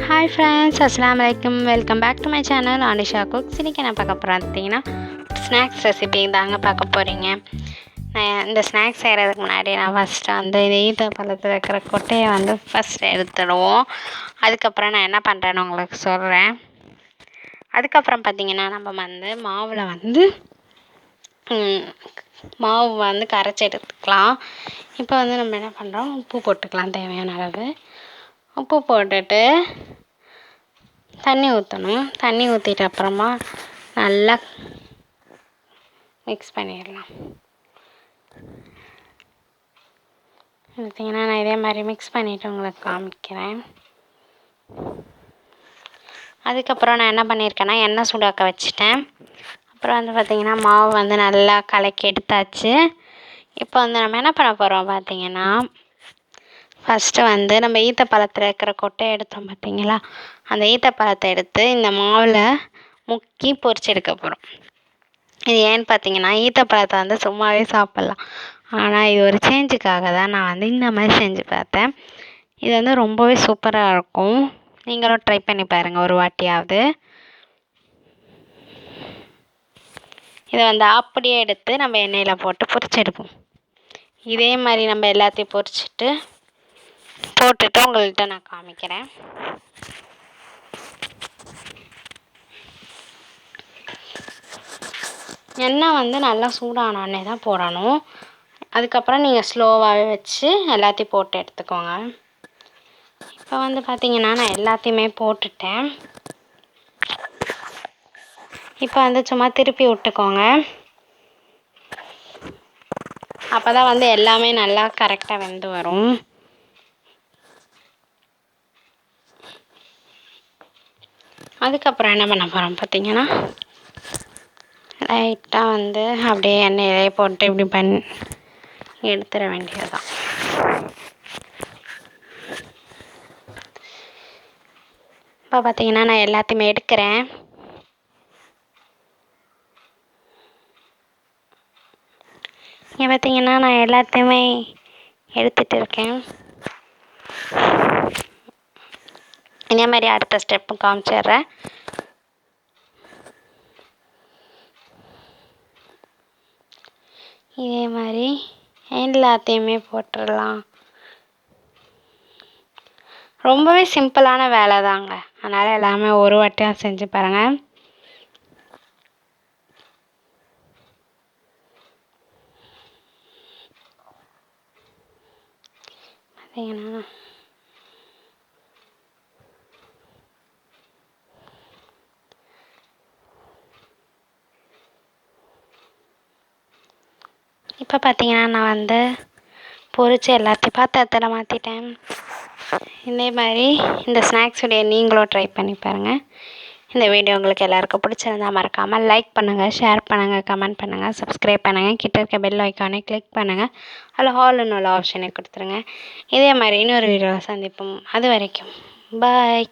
Hi friends, அஸ்ஸலாமு அலைக்கும். Welcome back to my channel Anisha cooks. இன்றைக்கி நான் பார்க்க போகிறேன் பார்த்தீங்கன்னா ஸ்நாக்ஸ் ரெசிபி தாங்க பார்க்க போகிறீங்க. நான் இந்த ஸ்நாக்ஸ் செய்கிறதுக்கு முன்னாடி நான் ஃபஸ்ட்டு வந்து இந்த ஈத்த பழத்தில் இருக்கிற கொட்டையை வந்து ஃபஸ்ட்டு எடுத்துடுவோம். அதுக்கப்புறம் நான் என்ன பண்ணுறேன்னு உங்களுக்கு சொல்கிறேன். அதுக்கப்புறம் பார்த்திங்கன்னா நம்ம வந்து மாவு வந்து கரைச்சி எடுத்துக்கலாம். இப்போ வந்து நம்ம என்ன பண்ணுறோம், உப்பு போட்டுக்கலாம் தேவையான அளவு. உப்பு போட்டுட்டு தண்ணி ஊற்றணும். தண்ணி ஊற்றிட்டு அப்புறமா நல்லா மிக்ஸ் பண்ணிடலாம். பார்த்தீங்கன்னா நான் இதே மாதிரி மிக்ஸ் பண்ணிவிட்டு உங்களுக்கு காமிக்கிறேன். அதுக்கப்புறம் நான் என்ன பண்ணியிருக்கேன்னா எண்ணெய் சூடாக்க வச்சுட்டேன். அப்புறம் வந்து பார்த்திங்கன்னா மாவு வந்து நல்லா கலக்கி எடுத்தாச்சு. இப்போ வந்து நம்ம என்ன பண்ண போகிறோம் பார்த்திங்கன்னா, ஃபஸ்ட்டு வந்து நம்ம ஈத்த பழத்தில் இருக்கிற கொட்டையை எடுத்தோம் பார்த்திங்களா, அந்த ஈத்த பழத்தை எடுத்து இந்த மாவில் முக்கி பொரிச்சு எடுக்க போகிறோம். இது ஏன்னு பார்த்தீங்கன்னா, ஈத்த பழத்தை வந்து சும்மாவே சாப்பிட்லாம். ஆனால் இது ஒரு சேஞ்சுக்காக தான் நான் வந்து இந்த மாதிரி செஞ்சு பார்த்தேன். இது வந்து ரொம்பவே சூப்பராக இருக்கும். நீங்களும் ட்ரை பண்ணி பாருங்கள் ஒரு வாட்டியாவது. இதை வந்து அப்படியே எடுத்து நம்ம எண்ணெயில் போட்டு பொரிச்சு எடுப்போம். இதே மாதிரி நம்ம எல்லாத்தையும் போட்டுட்டு உங்கள்கிட்ட நான் காமிக்கிறேன். எண்ணெய் வந்து நல்லா சூடான எண்ணெய் தான் போடணும். அதுக்கப்புறம் நீங்கள் ஸ்லோவாகவே வச்சு எல்லாத்தையும் போட்டு எடுத்துக்கோங்க. இப்போ வந்து பார்த்திங்கன்னா நான் எல்லாத்தையுமே போட்டுட்டேன். இப்போ வந்து சும்மா திருப்பி விட்டுக்கோங்க. அப்போ தான் வந்து எல்லாமே நல்லா கரெக்டாக வெந்து வரும். அதுக்கப்புறம் என்ன பண்ண போகிறோம் பார்த்திங்கன்னா, லைட்டாக வந்து அப்படியே எண்ணெயிலே போட்டு இப்படி எடுத்துட வேண்டியது தான். இப்போ பார்த்திங்கன்னா நான் எல்லாத்தையுமே எடுக்கிறேன். இங்கே பார்த்திங்கன்னா நான் எல்லாத்தையுமே எடுத்துகிட்டு இருக்கேன். இதே மாதிரி அடுத்த ஸ்டெப்பு காமிச்சிடுறேன். இதே மாதிரி எல்லாத்தையுமே போட்டுடலாம். ரொம்பவே சிம்பிளான வேலை தாங்க. அதனால் எல்லாமே ஒரு வாட்டியாக செஞ்சு பாருங்கள். பார்த்தீங்கன்னா இப்போ பார்த்தீங்கன்னா நான் வந்து பொரிச்சு எல்லாத்தையும் பாத்திரத்தில் மாற்றிட்டேன். இதே மாதிரி இந்த ஸ்நாக்ஸ் வீடியோ நீங்களும் ட்ரை பண்ணி பாருங்கள். இந்த வீடியோ உங்களுக்கு எல்லாருக்கும் பிடிச்சிருந்தா மறக்காமல் லைக் பண்ணுங்கள், ஷேர் பண்ணுங்கள், கமெண்ட் பண்ணுங்கள், சப்ஸ்கிரைப் பண்ணுங்கள். கிட்ட இருக்க பெல் ஐக்கானை கிளிக் பண்ணுங்கள். அதில் ஹால்னு உள்ள ஆப்ஷனை கொடுத்துருங்க. இதே மாதிரி இன்னொரு வீடியோவில் சந்திப்போம். அது வரைக்கும் பாய்.